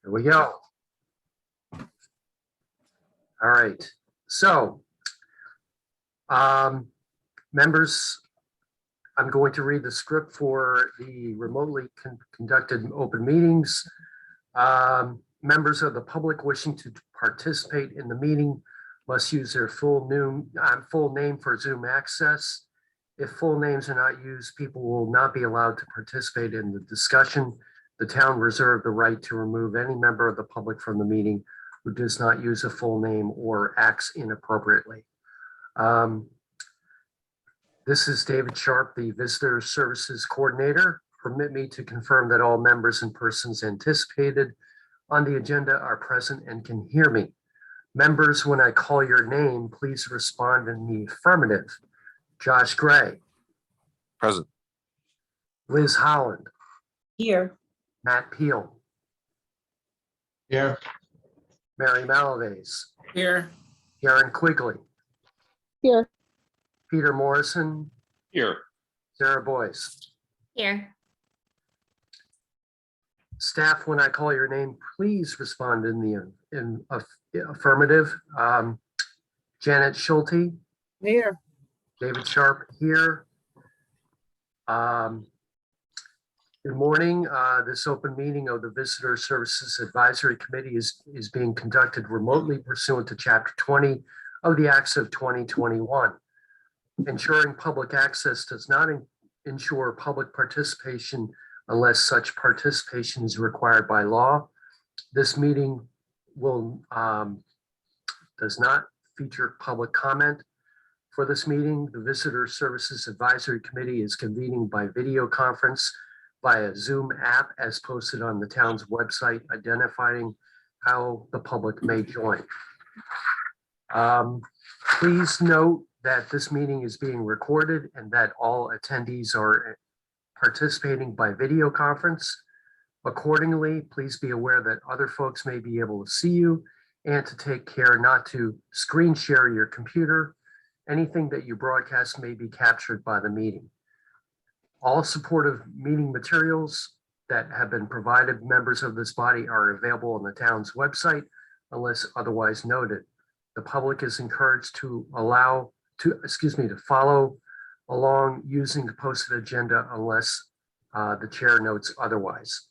Here we go. All right. So, members, I'm going to read the script for the remotely conducted open meetings. Members of the public wishing to participate in the meeting must use their full name for Zoom access. If full names are not used, people will not be allowed to participate in the discussion. The town reserves the right to remove any member of the public from the meeting who does not use a full name or acts inappropriately. This is David Sharp, the Visitor Services Coordinator. Permit me to confirm that all members and persons anticipated on the agenda are present and can hear me. Members, when I call your name, please respond in the affirmative. Josh Gray. Present. Liz Holland. Here. Matt Peel. Here. Mary Malaves. Here. Karen Quigley. Here. Peter Morrison. Here. Sarah Boyce. Here. Staff, when I call your name, please respond in the affirmative. Janet Schulte. Here. David Sharp here. Good morning. This open meeting of the Visitor Services Advisory Committee is being conducted remotely pursuant to Chapter 20 of the Acts of 2021. Ensuring public access does not ensure public participation unless such participation is required by law. This meeting does not feature public comment. For this meeting, the Visitor Services Advisory Committee is convening by video conference via Zoom app as posted on the town's website, identifying how the public may join. Please note that this meeting is being recorded and that all attendees are participating by video conference. Accordingly, please be aware that other folks may be able to see you and to take care not to screen share your computer. Anything that you broadcast may be captured by the meeting. All supportive meeting materials that have been provided members of this body are available on the town's website unless otherwise noted. The public is encouraged to follow along using the posted agenda unless the chair notes otherwise.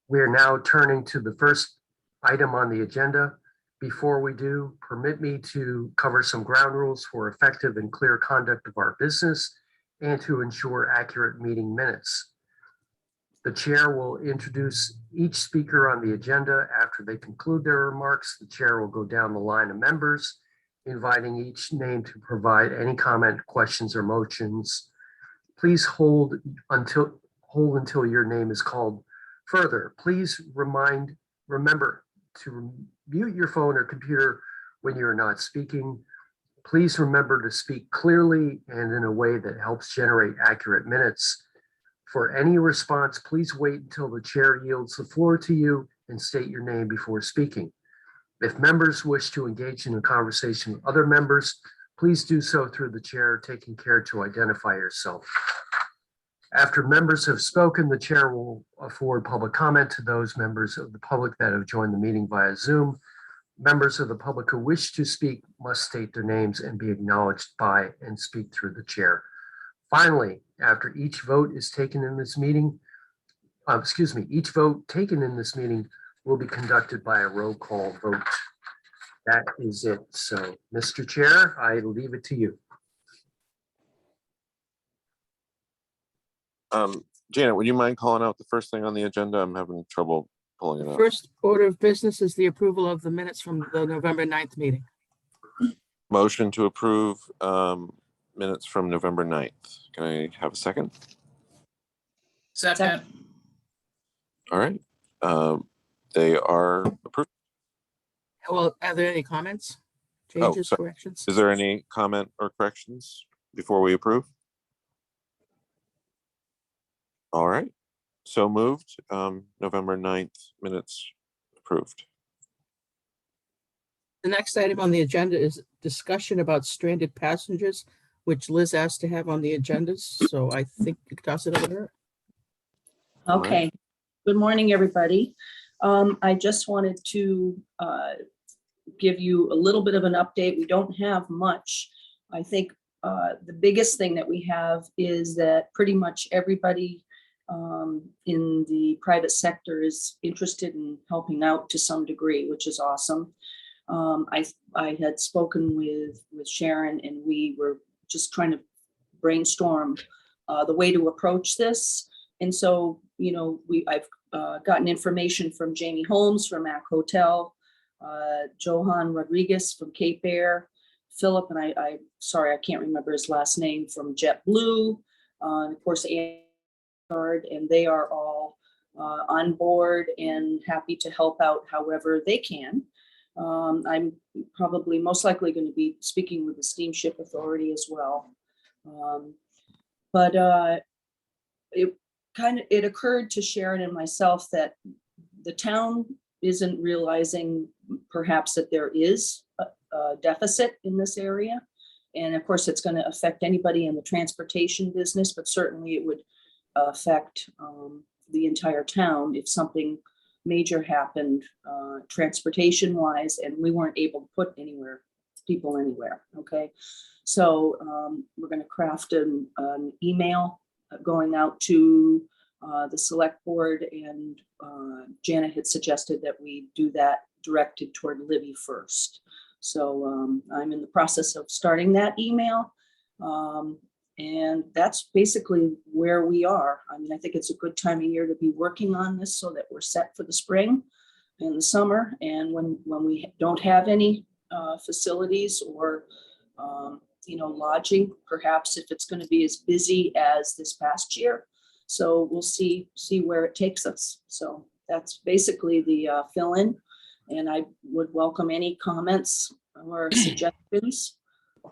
We are now turning to the first item on the agenda. Before we do, permit me to cover some ground rules for effective and clear conduct of our business and to ensure accurate meeting minutes. The chair will introduce each speaker on the agenda. After they conclude their remarks, the chair will go down the line of members, inviting each name to provide any comment, questions, or motions. Please hold until your name is called. Further, please remember to mute your phone or computer when you're not speaking. Please remember to speak clearly and in a way that helps generate accurate minutes. For any response, please wait until the chair yields the floor to you and state your name before speaking. If members wish to engage in a conversation with other members, please do so through the chair, taking care to identify yourself. After members have spoken, the chair will afford public comment to those members of the public that have joined the meeting via Zoom. Members of the public who wish to speak must state their names and be acknowledged by and speak through the chair. Finally, after each vote is taken in this meeting, each vote taken in this meeting will be conducted by a roll call vote. That is it. So, Mr. Chair, I leave it to you. Janet, would you mind calling out the first thing on the agenda? I'm having trouble pulling it up. First order of business is the approval of the minutes from the November 9th meeting. Motion to approve minutes from November 9th. Can I have a second? Second. All right. They are approved. Well, are there any comments, changes, corrections? Is there any comment or corrections before we approve? All right. So moved. November 9th minutes approved. The next item on the agenda is discussion about stranded passengers, which Liz asked to have on the agendas. So I think you can toss it over to her. Okay. Good morning, everybody. I just wanted to give you a little bit of an update. We don't have much. I think the biggest thing that we have is that pretty much everybody in the private sector is interested in helping out to some degree, which is awesome. I had spoken with Sharon, and we were just trying to brainstorm the way to approach this. And so, you know, I've gotten information from Jamie Holmes from Mac Hotel, Johan Rodriguez from Cape Air, Philip, and I sorry, I can't remember his last name, from JetBlue, and of course, and they are all on board and happy to help out however they can. I'm probably most likely going to be speaking with the Steamship Authority as well. But it occurred to Sharon and myself that the town isn't realizing perhaps that there is a deficit in this area. And of course, it's going to affect anybody in the transportation business, but certainly it would affect the entire town if something major happened transportation wise, and we weren't able to put people anywhere. Okay. So we're going to craft an email going out to the select board, and Janet had suggested that we do that directed toward Libby first. So I'm in the process of starting that email. And that's basically where we are. I mean, I think it's a good time of year to be working on this so that we're set for the spring and the summer. And when we don't have any facilities or, you know, lodging, perhaps if it's going to be as busy as this past year. So we'll see where it takes us. So that's basically the fill-in. And I would welcome any comments or suggestions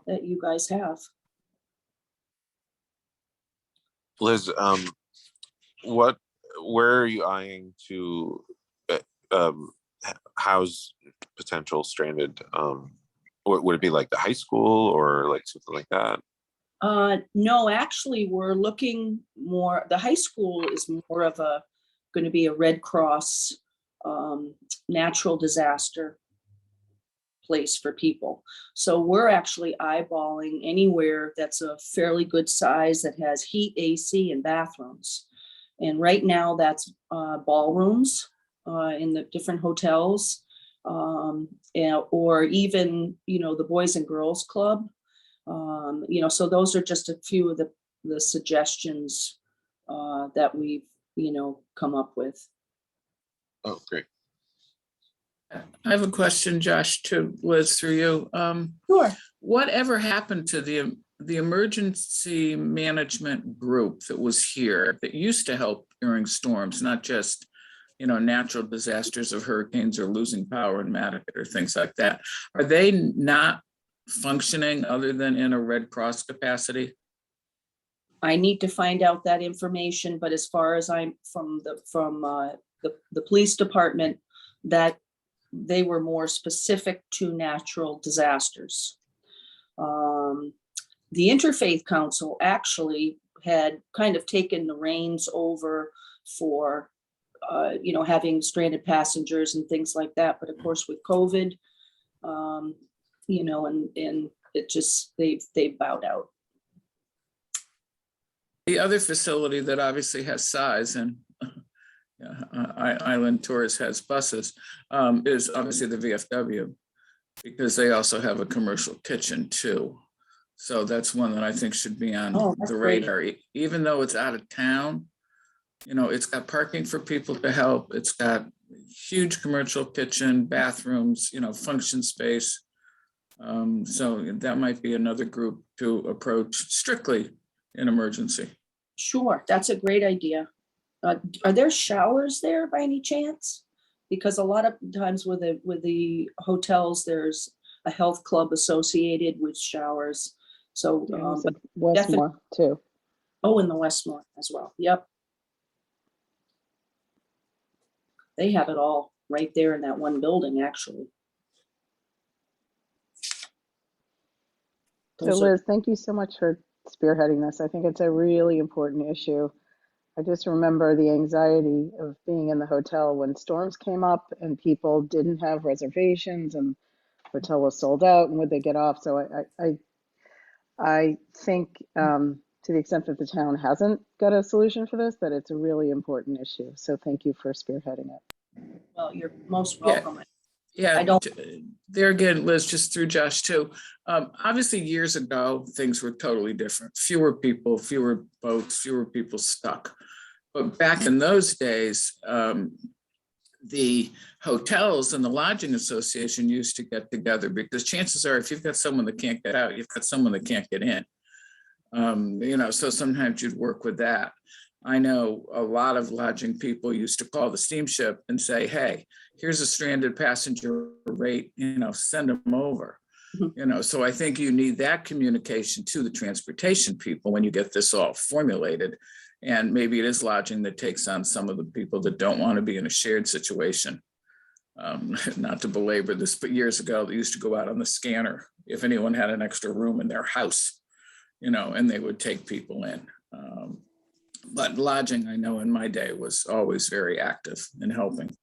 that you guys have. Liz, where are you eyeing to house potential stranded? Would it be like the high school or like something like that? No, actually, we're looking more, the high school is more of going to be a Red Cross natural disaster place for people. So we're actually eyeballing anywhere that's a fairly good size that has heat, AC, and bathrooms. And right now that's ballrooms in the different hotels, or even, you know, the Boys and Girls Club. You know, so those are just a few of the suggestions that we've, you know, come up with. Oh, great. I have a question, Josh, to Liz through you. Sure. Whatever happened to the emergency management group that was here that used to help during storms, not just, you know, natural disasters of hurricanes or losing power in Mattocket or things like that? Are they not functioning other than in a Red Cross capacity? I need to find out that information, but as far as I'm from the police department, that they were more specific to natural disasters. The Interfaith Council actually had kind of taken the reins over for, you know, having stranded passengers and things like that. But of course, with COVID, you know, and it just, they've bowed out. The other facility that obviously has size, and Island Tours has buses, is obviously the VFW, because they also have a commercial kitchen too. So that's one that I think should be on the radar. Great. Even though it's out of town, you know, it's got parking for people to help. It's got huge commercial kitchen, bathrooms, you know, function space. So that might be another group to approach strictly in emergency. Sure, that's a great idea. Are there showers there by any chance? Because a lot of times with the hotels, there's a health club associated with showers. So Westmore too. Oh, in the Westmore as well. Yep. They have it all right there in that one building, actually. So Liz, thank you so much for spearheading this. I think it's a really important issue. I just remember the anxiety of being in the hotel when storms came up and people didn't have reservations and hotel was sold out and would they get off? So I think to the extent that the town hasn't got a solution for this, that it's a really important issue. So thank you for spearheading it. Well, you're most Yeah. welcome. Yeah, I don't- there again, Liz, just through Josh too. Obviously, years ago, things were totally different. Fewer people, fewer boats, fewer people stuck. But back in those days, the hotels and the lodging association used to get together because chances are, if you've got someone that can't get out, you've got someone that can't get in. So sometimes you'd work with that. I know a lot of lodging people used to call the steamship and say, hey, here's a stranded passenger rate, send them over. So I think you need that communication to the transportation people when you get this all formulated. And maybe it is lodging that takes on some of the people that don't want to be in a shared situation. Not to belabor this, but years ago, they used to go out on the scanner if anyone had an extra room in their house, and they would take people in. But lodging, I know in my day, was always very active in helping.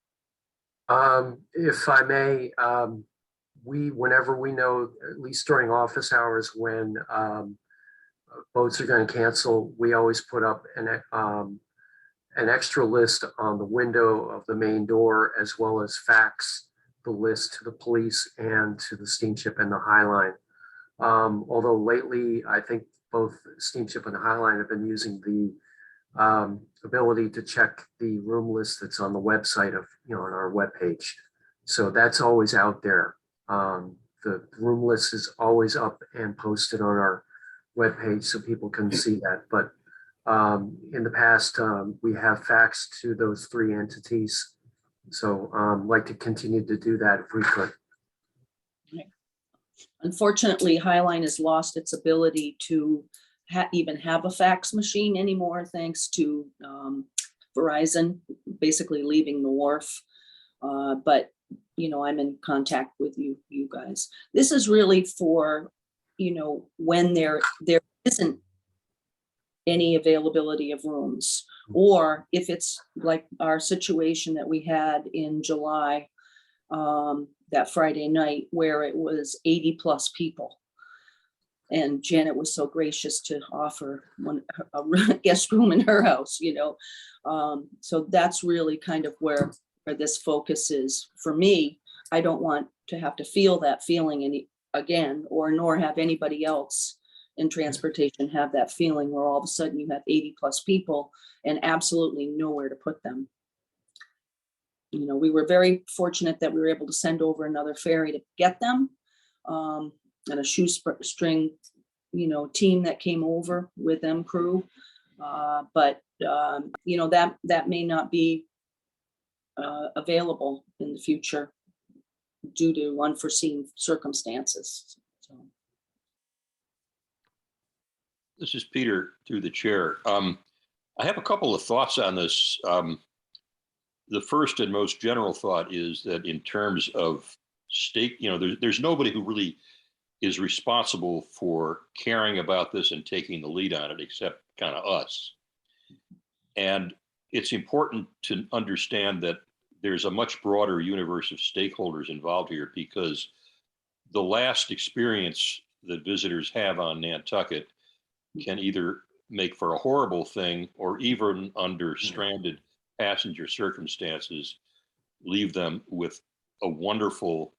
If I may, whenever we know, at least during office hours, when boats are going to cancel, we always put up an extra list on the window of the main door, as well as fax the list to the police and to the steamship and the High Line. Although lately, I think both steamship and the High Line have been using the ability to check the room list that's on the website of, on our webpage. So that's always out there. The room list is always up and posted on our webpage so people can see that. But in the past, we have faxed to those three entities. So I'd like to continue to do that if we could. Unfortunately, Highline has lost its ability to even have a fax machine anymore, thanks to Verizon basically leaving the wharf. But I'm in contact with you guys. This is really for, when there isn't any availability of rooms, or if it's like our situation that we had in July, that Friday night, where it was 80 plus people. And Janet was so gracious to offer a guest room in her house, So that's really kind of where this focus is for me. I don't want to have to feel that feeling again, nor have anybody else in transportation have that feeling where all of a sudden you have 80 plus people and absolutely nowhere to put them. We were very fortunate that we were able to send over another ferry to get them, and a shoestring, team that came over with them crew. But that may not be available in the future due to unforeseen circumstances. So. This is Peter through the chair. I have a couple of thoughts on this. The first and most general thought is that in terms of stake, there's nobody who really is responsible for caring about this and taking the lead on it except kind of us. And it's important to understand that there's a much broader universe of stakeholders involved here, because the last experience that visitors have on Nantucket can either make for a horrible thing, or even under stranded passenger circumstances, leave them with a wonderful,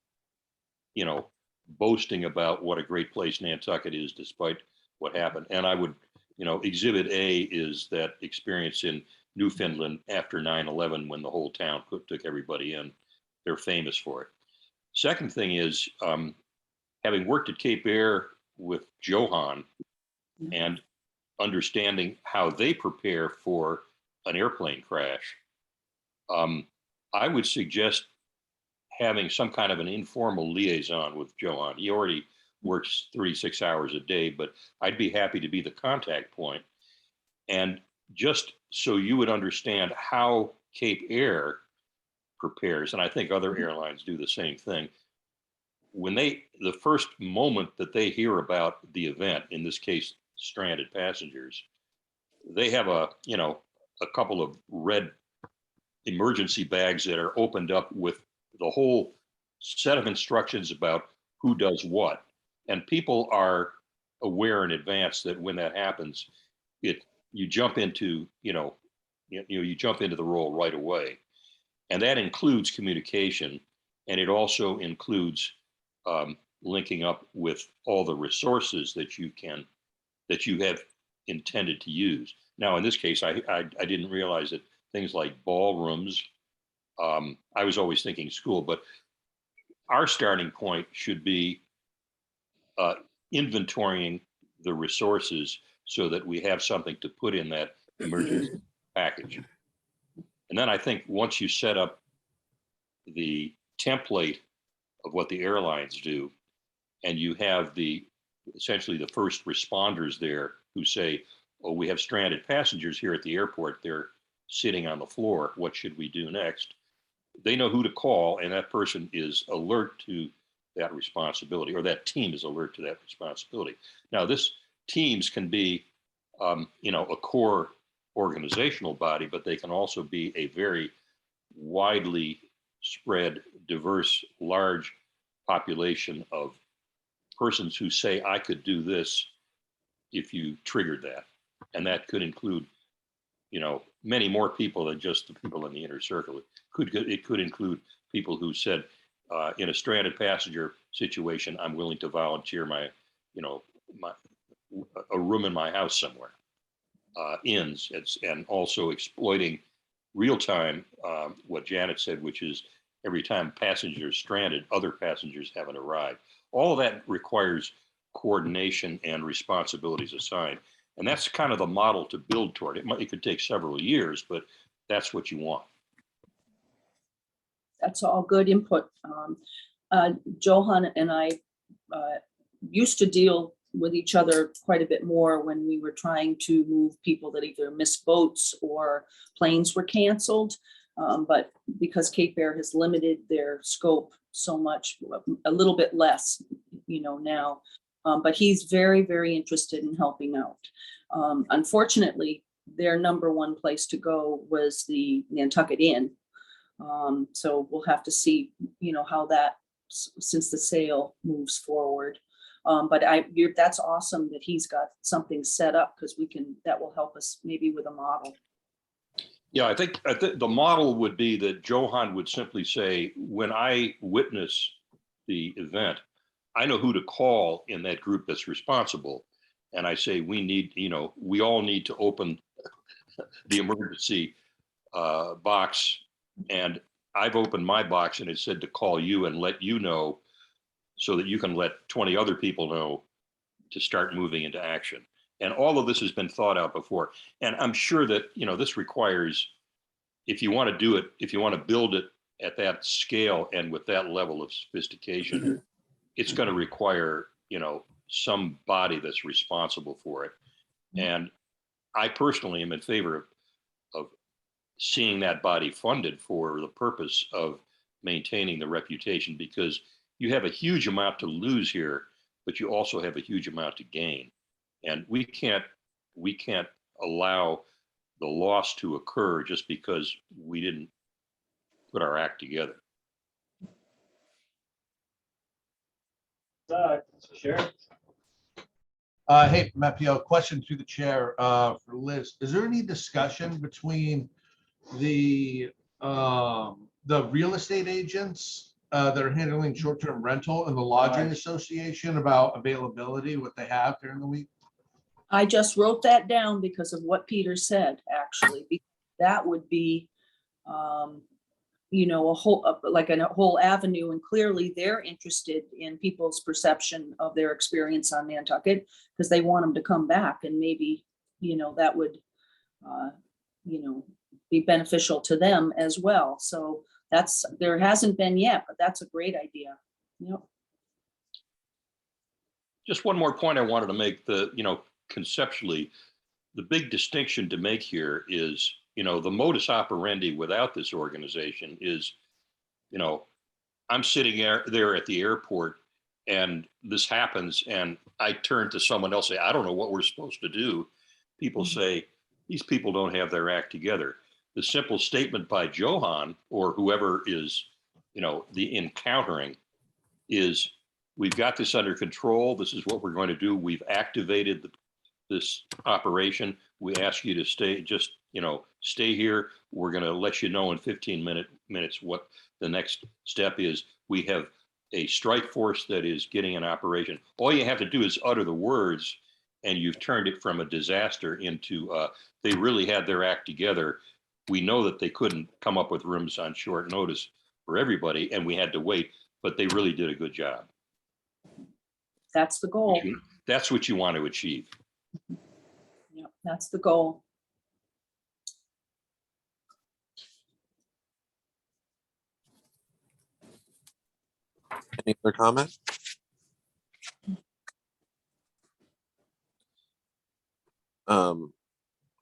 boasting about what a great place Nantucket is despite what happened. And I would, exhibit A is that experience in Newfoundland after 9/11 when the whole town took everybody in. They're famous for it. Second thing is, having worked at Cape Air with Johan and understanding how they prepare for an airplane crash, I would suggest having some kind of an informal liaison with Johan. He already works 36 hours a day, but I'd be happy to be the contact point. And just so you would understand how Cape Air prepares, and I think other airlines do the same thing, when the first moment that they hear about the event, in this case, stranded passengers, they have a a couple of red emergency bags that are opened up with the whole set of instructions about who does what. And people are aware in advance that when that happens, you jump into, you jump into the role right away. And that includes communication. And it also includes linking up with all the resources that you have intended to use. Now, in this case, I didn't realize that things like ballrooms, I was always thinking school, but our starting point should be inventorying the resources so that we have something to put in that emergency package. And then I think once you set up the template of what the airlines do, and you have essentially the first responders there who say, oh, we have stranded passengers here at the airport. They're sitting on the floor. What should we do next? They know who to call, and that person is alert to that responsibility, or that team is alert to that responsibility. Now, teams can be, a core organizational body, but they can also be a very widely spread, diverse, large population of persons who say, I could do this if you triggered that. And that could include, many more people than just the people in the inner circle. It could include people who said, in a stranded passenger situation, I'm willing to volunteer a room in my house somewhere. And also exploiting real time, what Janet said, which is every time passengers stranded, other passengers haven't arrived. All of that requires coordination and responsibilities assigned. And that's kind of the model to build toward. It could take several years, but that's what you want. That's all good input. Johan and I used to deal with each other quite a bit more when we were trying to move people that either missed boats or planes were canceled. But because Cape Air has limited their scope so much, a little bit less, now. But he's very, very interested in helping out. Unfortunately, their number one place to go was the Nantucket Inn. So we'll have to see, how that, since the sale moves forward. But that's awesome that he's got something set up, because that will help us maybe with a model. Yeah, I think the model would be that Johan would simply say, when I witness the event, I know who to call in that group that's responsible. And I say, we all need to open the emergency box. And I've opened my box and it said to call you and let you know, so that you can let 20 other people know to start moving into action. And all of this has been thought out before. And I'm sure that, this requires, if you want to do it, if you want to build it at that scale and with that level of sophistication, it's going to require, some body that's responsible for it. And I personally am in favor of seeing that body funded for the purpose of maintaining the reputation, because you have a huge amount to lose here, but you also have a huge amount to gain. And we can't allow the loss to occur just because we didn't put our act together. Sure. Hey, Matt Pio, question through the chair for Liz. Is there any discussion between the real estate agents that are handling short-term rental and the lodging association about availability, what they have during the week? I just wrote that down because of what Peter said, actually. That would be, a whole avenue. And clearly they're interested in people's perception of their experience on Nantucket, because they want them to come back. And maybe, that would, be beneficial to them as well. So there hasn't been yet, but that's a great idea. Yep. Just one more point I wanted to make. Conceptually, the big distinction to make here is, the modus operandi without this organization is, I'm sitting there at the airport and this happens and I turn to someone else, say, I don't know what we're supposed to do. People say, these people don't have their act together. The simple statement by Johan or whoever is, the encountering is, we've got this under control. This is what we're going to do. We've activated this operation. We ask you to stay, stay here. We're going to let you know in 15 minutes what the next step is. We have a strike force that is getting an operation. All you have to do is utter the words, and you've turned it from a disaster into, they really had their act together. We know that they couldn't come up with rooms on short notice for everybody, and we had to wait, but they really did a good job. That's the goal. That's what you want to achieve. Yeah, that's the goal. Any other comment?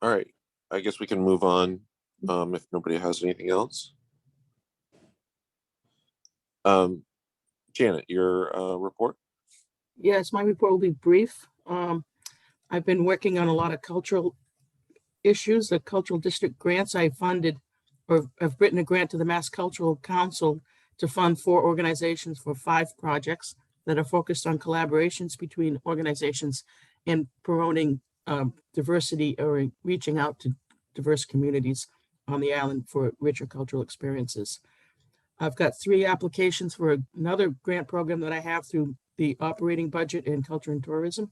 All right, I guess we can move on if nobody has anything else. Janet, your report? Yes, my report will be brief. I've been working on a lot of cultural issues, the cultural district grants I funded, or have written a grant to the Mass Cultural Council to fund 4 organizations for 5 projects that are focused on collaborations between organizations and promoting diversity or reaching out to diverse communities on the island for richer cultural experiences. I've got 3 applications for another grant program that I have through the operating budget in culture and tourism.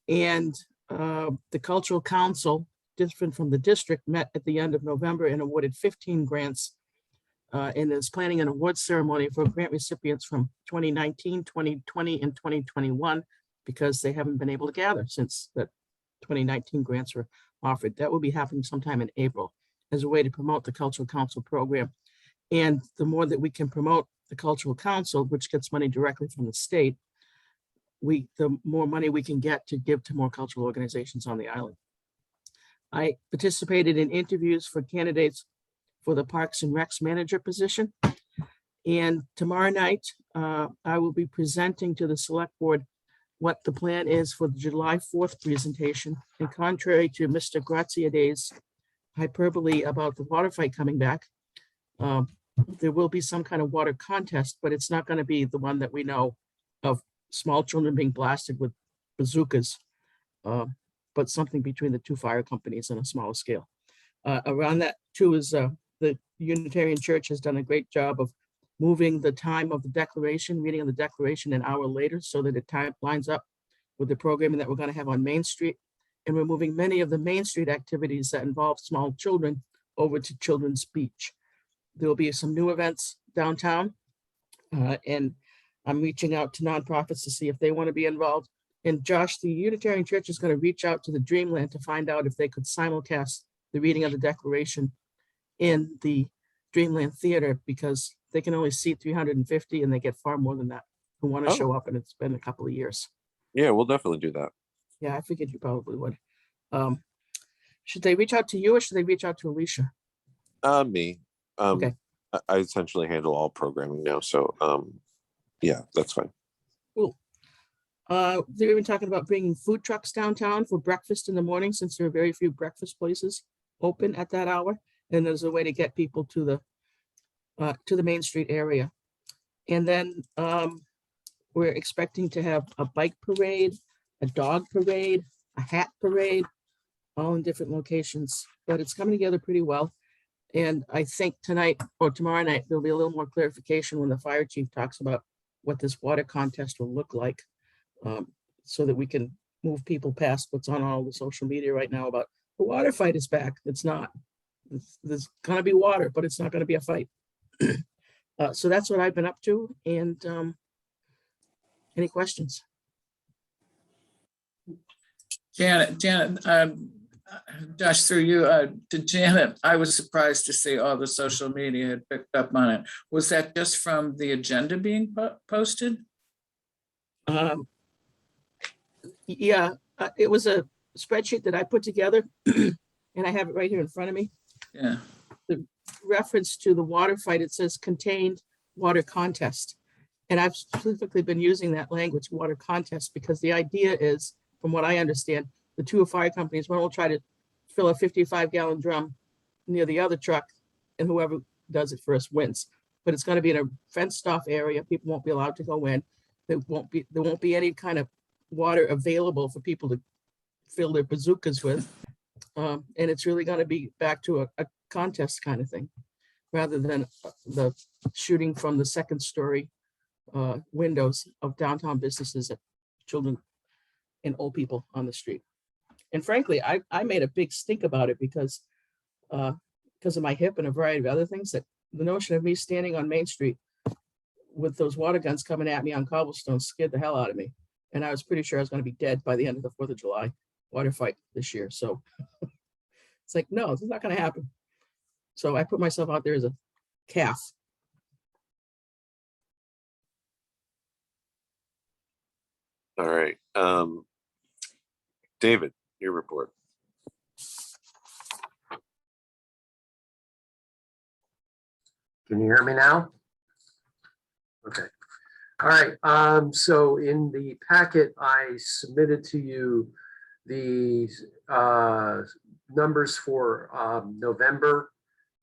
And the Cultural Council, different from the district, met at the end of November and awarded 15 grants and is planning an awards ceremony for grant recipients from 2019, 2020, and 2021 because they haven't been able to gather since the 2019 grants were offered. That will be happening sometime in April as a way to promote the Cultural Council program. And the more that we can promote the Cultural Council, which gets money directly from the state, the more money we can get to give to more cultural organizations on the island. I participated in interviews for candidates for the Parks and Recs manager position. And tomorrow night, I will be presenting to the select board what the plan is for the July 4th presentation. And contrary to Mr. Graziadei's hyperbole about the water fight coming back, there will be some kind of water contest, but it's not going to be the one that we know of small children being blasted with bazookas, but something between the 2 fire companies on a smaller scale. Around that too is the Unitarian Church has done a great job of moving the time of the declaration, reading of the declaration an hour later so that it lines up with the programming that we're going to have on Main Street. And we're moving many of the Main Street activities that involve small children over to Children's Beach. There will be some new events downtown, and I'm reaching out to nonprofits to see if they want to be involved. And Josh, the Unitarian Church is going to reach out to the Dreamland to find out if they could simulcast the reading of the Declaration in the Dreamland Theater because they can only seat 350 and they get far more than that who want to show up, and it's been a couple of years. Yeah, we'll definitely do that. Yeah, I figured you probably would. Should they reach out to you or should they reach out to Alicia? Me. Okay. I essentially handle all programming now, so yeah, that's fine. Cool. They're even talking about bringing food trucks downtown for breakfast in the morning, since there are very few breakfast places open at that hour. And there's a way to get people to the Main Street area. And then we're expecting to have a bike parade, a dog parade, a hat parade, all in different locations, but it's coming together pretty well. And I think tonight or tomorrow night, there'll be a little more clarification when the fire chief talks about what this water contest will look like, so that we can move people past what's on all the social media right now about the water fight is back. It's not. There's going to be water, but it's not going to be a fight. So that's what I've been up to. And any questions? Janet, Josh, through you to Janet, I was surprised to see all the social media had picked up on it. Was that just from the agenda being posted? Yeah, it was a spreadsheet that I put together and I have it right here in front of me. Yeah. The reference to the water fight, it says contained water contest. And I've specifically been using that language, water contest, because the idea is, from what I understand, the 2 fire companies, one will try to fill a 55-gallon drum near the other truck, and whoever does it first wins. But it's going to be in a fenced off area. People won't be allowed to go in. There won't be any kind of water available for people to fill their bazookas with. And it's really going to be back to a contest kind of thing, rather than the shooting from the second story windows of downtown businesses at children and old people on the street. And frankly, I made a big stink about it because of my hip and a variety of other things, that the notion of me standing on Main Street with those water guns coming at me on cobblestones scared the hell out of me. And I was pretty sure I was going to be dead by the end of the 4th of July water fight this year. So it's like, no, this is not going to happen. So I put myself out there as a calf. All right. David, your report. Can you hear me now? Okay. All right. So in the packet, I submitted to you the numbers for November.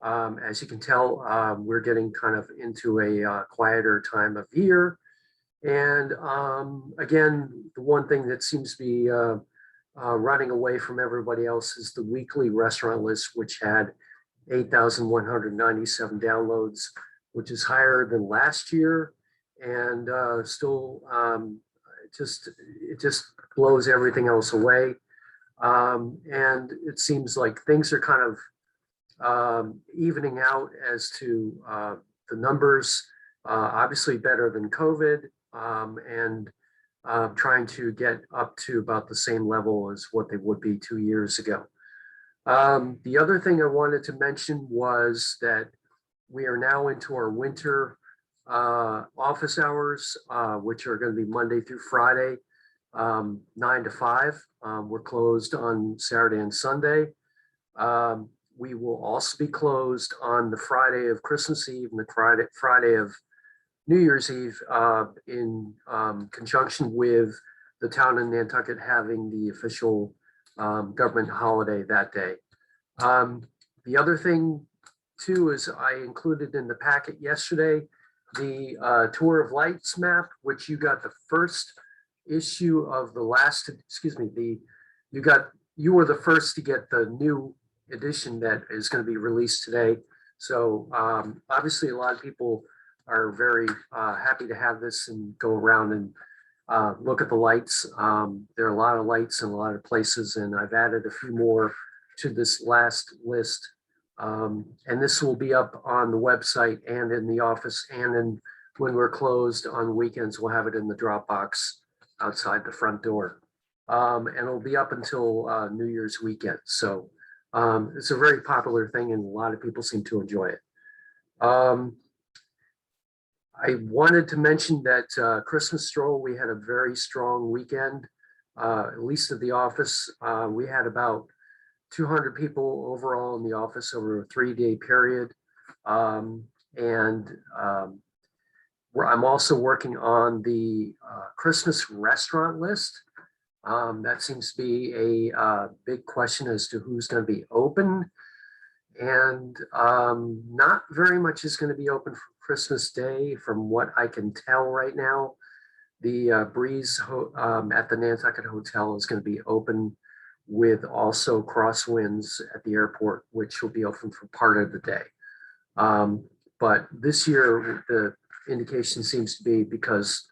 As you can tell, we're getting kind of into a quieter time of year. And again, the one thing that seems to be running away from everybody else is the weekly restaurant list, which had 8,197 downloads, which is higher than last year, and still it just blows everything else away. And it seems like things are kind of evening out as to the numbers, obviously better than COVID, and trying to get up to about the same level as what they would be 2 years ago. The other thing I wanted to mention was that we are now into our winter office hours, which are going to be Monday through Friday, 9 to 5. We're closed on Saturday and Sunday. We will also be closed on the Friday of Christmas Eve and the Friday of New Year's Eve, in conjunction with the town of Nantucket having the official government holiday that day. The other thing too is I included in the packet yesterday the Tour of Lights map, which you got the first issue of the last, you were the first to get the new edition that is going to be released today. So obviously a lot of people are very happy to have this and go around and look at the lights. There are a lot of lights in a lot of places, and I've added a few more to this last list. And this will be up on the website and in the office, and then when we're closed on weekends, we'll have it in the Dropbox outside the front door. And it'll be up until New Year's weekend. So it's a very popular thing and a lot of people seem to enjoy it. I wanted to mention that Christmas stroll, we had a very strong weekend, at least at the office. We had about 200 people overall in the office over a 3-day period. I'm also working on the Christmas restaurant list. That seems to be a big question as to who's going to be open. And not very much is going to be open for Christmas Day from what I can tell right now. The Breeze at the Nantucket Hotel is going to be open, with also Crosswinds at the airport, which will be open for part of the day. But this year, the indication seems to be because,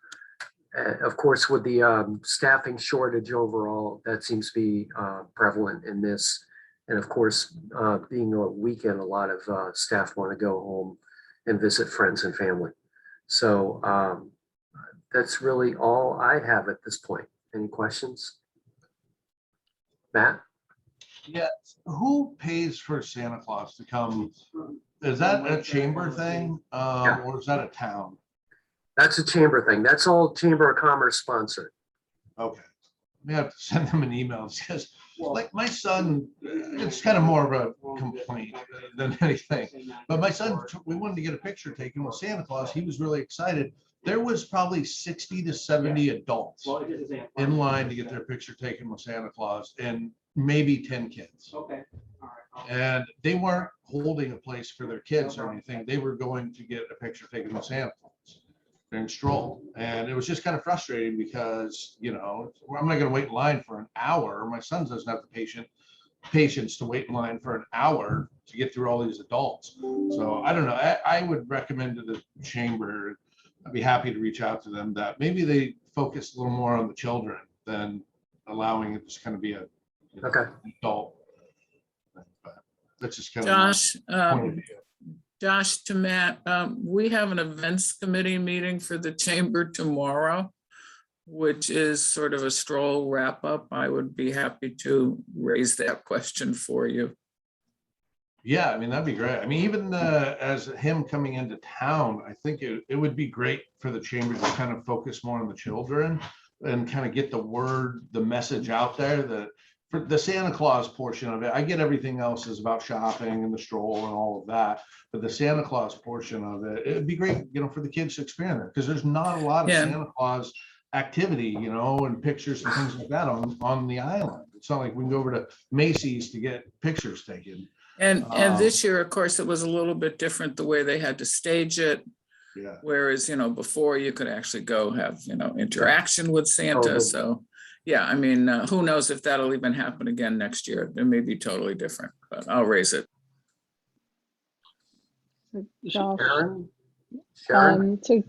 of course, with the staffing shortage overall, that seems to be prevalent in this. And of course, being a weekend, a lot of staff want to go home and visit friends and family. So that's really all I have at this point. Any questions? Matt? Yeah, who pays for Santa Claus to come? Is that a chamber thing, Yeah. or is that a town? That's a chamber thing. That's all Chamber of Commerce sponsored. Okay, we have to send them an email because, like, my son, it's kind of more of a complaint than anything. But my son, we wanted to get a picture taken with Santa Claus. He was really excited, there was probably 60 to 70 adults in line to get their picture taken with Santa Claus and maybe 10 kids. Okay. And they weren't holding a place for their kids or anything. They were going to get a picture taken with Santa Claus and stroll. And it was just kind of frustrating because, you know, I'm not going to wait in line for an hour. My son doesn't have the patience to wait in line for an hour to get through all these adults. So I don't know. I would recommend to the chamber, I'd be happy to reach out to them, that maybe they focus a little more on the children than allowing it to kind of be a Okay. adult. But that's just kind Josh, of my point of view. Josh to Matt, we have an events committee meeting for the chamber tomorrow, which is sort of a stroll wrap up. I would be happy to raise that question for you. Yeah, I mean, that'd be great. I mean, even as him coming into town, I think it would be great for the chamber to kind of focus more on the children and kind of get the message out there that for the Santa Claus portion of it, I get everything else is about shopping and the stroll and all of that. But the Santa Claus portion of it, it'd be great, you know, for the kids to experience it, because there's not a lot of Yeah. Santa Claus activity, you know, and pictures and things like that on the island. It's not like we can go over to Macy's to get pictures taken. And this year, of course, it was a little bit different the way they had to stage it. Yeah. Whereas, you know, before you could actually go have, you know, interaction with Santa. Oh. So, yeah, I mean, who knows if that'll even happen again next year? It may be totally different, but I'll raise it. Josh, Sharon? so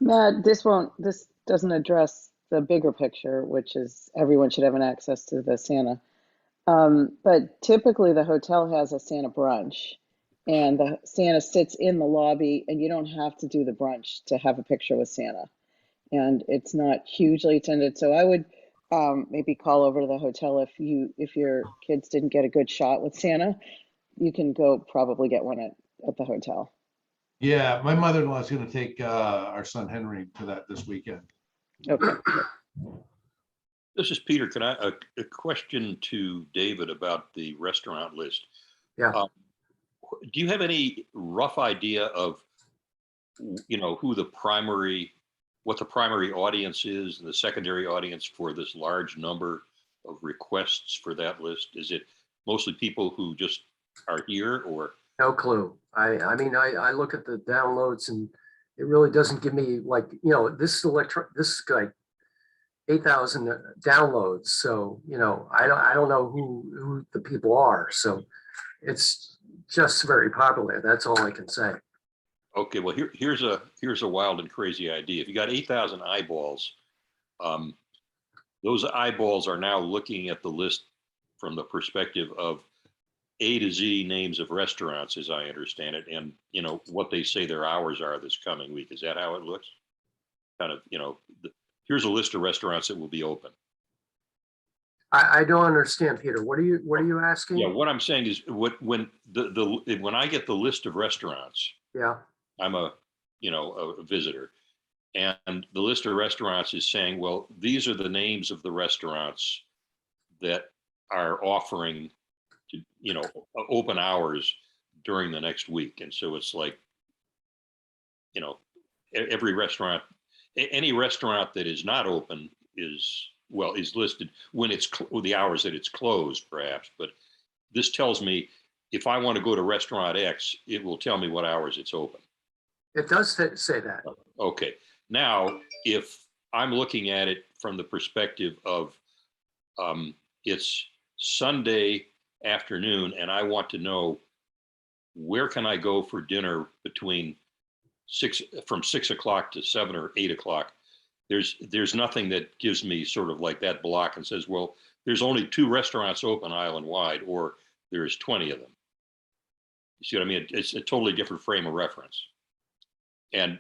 Matt, this doesn't address the bigger picture, which is everyone should have an access to the Santa. But typically the hotel has a Santa brunch, and the Santa sits in the lobby, and you don't have to do the brunch to have a picture with Santa. And it's not hugely attended. So I would maybe call over to the hotel if your kids didn't get a good shot with Santa, you can go probably get one at the hotel. Yeah, my mother-in-law is going to take our son Henry to that this weekend. Okay. This is Peter. Can I, a question to David about the restaurant list? Yeah. Do you have any rough idea of, you know, what the primary audience is and the secondary audience for this large number of requests for that list? Is it mostly people who just are here, or? No clue. I mean, I look at the downloads and it really doesn't give me, like, you know, this is like 8,000 downloads. So, you know, I don't know who the people are. So it's just very popular. That's all I can say. Okay, well, here's a wild and crazy idea. If you got 8,000 eyeballs, those eyeballs are now looking at the list from the perspective of A to Z names of restaurants, as I understand it, and, you know, what they say their hours are this coming week. Is that how it looks? Kind of, you know, here's a list of restaurants that will be open. I don't understand, Peter. What are you asking? Yeah, what I'm saying is when I get the list of restaurants, Yeah. I'm a visitor, and the list of restaurants is saying, well, these are the names of the restaurants that are offering to, you know, open hours during the next week. And so it's like, you know, every restaurant, any restaurant that is not open is listed when it's the hours that it's closed, perhaps. But this tells me if I want to go to restaurant X, it will tell me what hours it's open. It does say that. Okay. Now, if I'm looking at it from the perspective of it's Sunday afternoon and I want to know where can I go for dinner from 6 o'clock to 7 or 8 o'clock, there's nothing that gives me sort of like that block and says, well, there's only 2 restaurants open island wide, or there's 20 of them. You see what I mean? It's a totally different frame of reference. And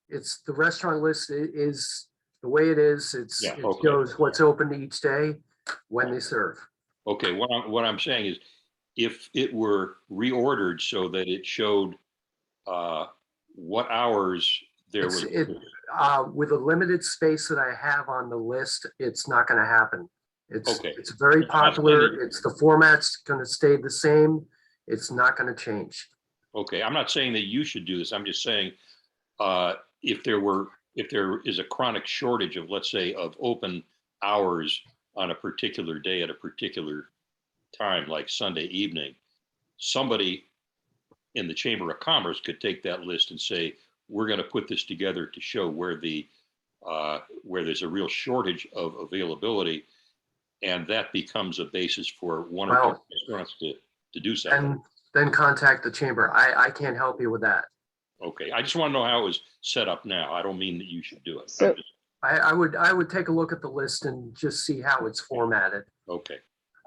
it's the restaurant list is the way it is. It okay. shows what's open each day, when they serve. Okay, what I'm saying is, if it were reordered so that it showed what hours there was. With the limited space that I have on the list, it's not going to happen. It's very popular. It's the format's going to stay the same. It's not going to change. Okay, I'm not saying that you should do this. I'm just saying if there is a chronic shortage of, let's say, of open hours on a particular day at a particular time, like Sunday evening, somebody in the Chamber of Commerce could take that list and say, we're going to put this together to show where there's a real shortage of availability, and that becomes a basis for one or two restaurants to do something. And then contact the chamber. I can't help you with that. Okay, I just want to know how it was set up now. I don't mean that you should do it. So- I would take a look at the list and just see how it's formatted. Okay,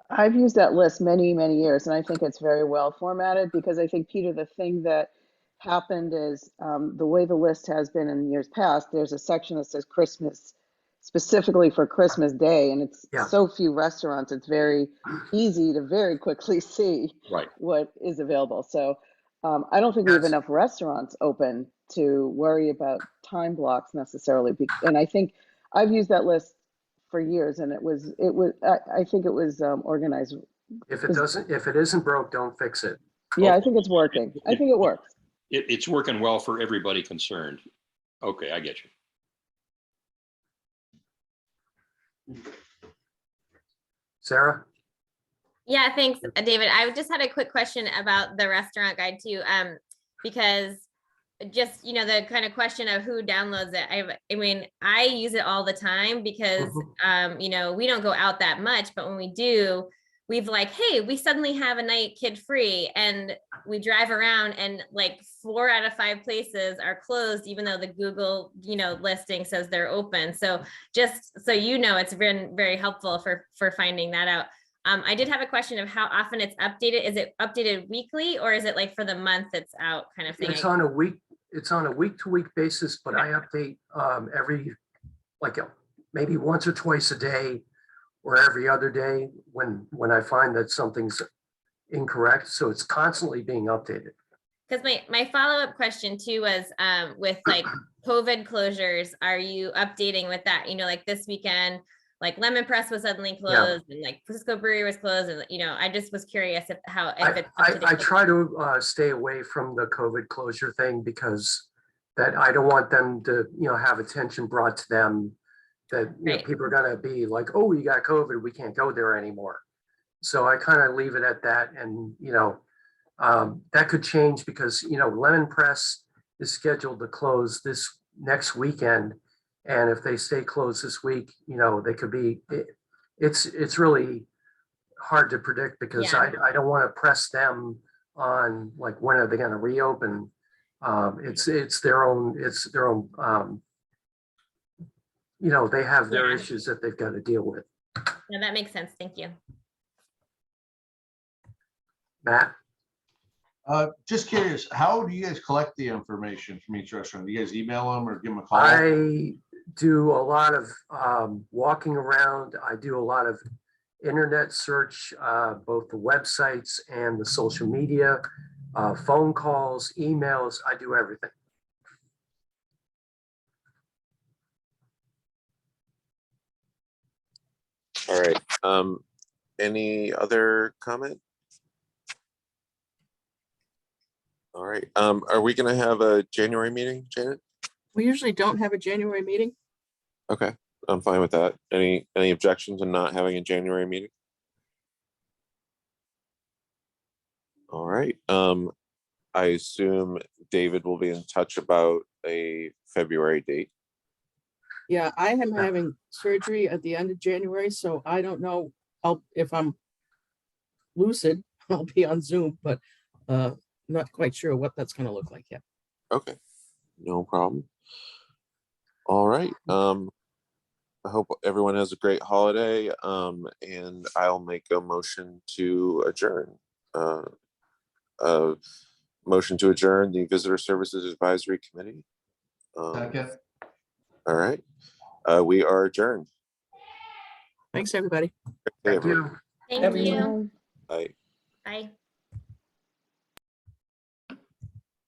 I've used that list many, many years, and I think it's very well formatted because I think, Peter, the thing that happened is the way the list has been in years past, there's a section that says Christmas, specifically for Christmas Day, and it's Yeah. so few restaurants, it's very easy to very quickly see right. what is available. So I don't think we have Yes. enough restaurants open to worry about time blocks necessarily. And I think I've used that list for years, and I think it was organized. If it isn't broke, don't fix it. Yeah, I think it's working. I think it works. It's working well for everybody concerned. Okay, I get you. Sarah? Yeah, thanks, David. I just had a quick question about the restaurant guide too, because just, the kind of question of who downloads it. I mean, I use it all the time because, we don't go out that much, but when we do, we've like, hey, we suddenly have a night kid free, and we drive around and like 4 out of 5 places are closed, even though the Google, listing says they're open. So just so it's been very helpful for finding that out. I did have a question of how often it's updated. Is it updated weekly, or is it like for the month it's out kind of thing? It's on a week-to-week basis, but I update every, maybe once or twice a day or every other day when I find that something's incorrect. So it's constantly being updated. Because my follow-up question too was with like COVID closures, are you updating with that? Like this weekend, like Lemon Press was suddenly closed, and like Frisco Brewery was closed, and I just was curious if it's up to I date. try to stay away from the COVID closure thing because that I don't want them to have attention brought to them that Right. people are gonna be like, oh, you got COVID, we can't go there anymore. So I kind of leave it at that, and that could change because Lemon Press is scheduled to close this next weekend. And if they stay closed this week, they could be, it's really hard to predict because Yeah. I don't want to press them on like, when are they going to reopen? It's their own, they have their Yeah. issues that they've got to deal with. No, that makes sense. Thank you. Matt? Just curious, how do you guys collect the information from each restaurant? Do you guys email them or give them a call? I do a lot of walking around. I do a lot of internet search, both the websites and the social media, phone calls, emails. I do everything. All right. Any other comment? All right. Are we going to have a January meeting, Janet? We usually don't have a January meeting. Okay, I'm fine with that. Any objections to not having a January meeting? All right. I assume David will be in touch about a February date. Yeah, I am having surgery at the end of January, so I don't know if I'm lucid, I'll be on Zoom, but not quite sure what that's going to look like yet. Okay, no problem. All right. I hope everyone has a great holiday. And I'll make a motion to adjourn. Motion to adjourn the Visitor Services Advisory Committee. Second. All right. We are adjourned. Thanks, everybody. Hey, Thank everyone. you. Thank you. Everyone. Bye. Bye.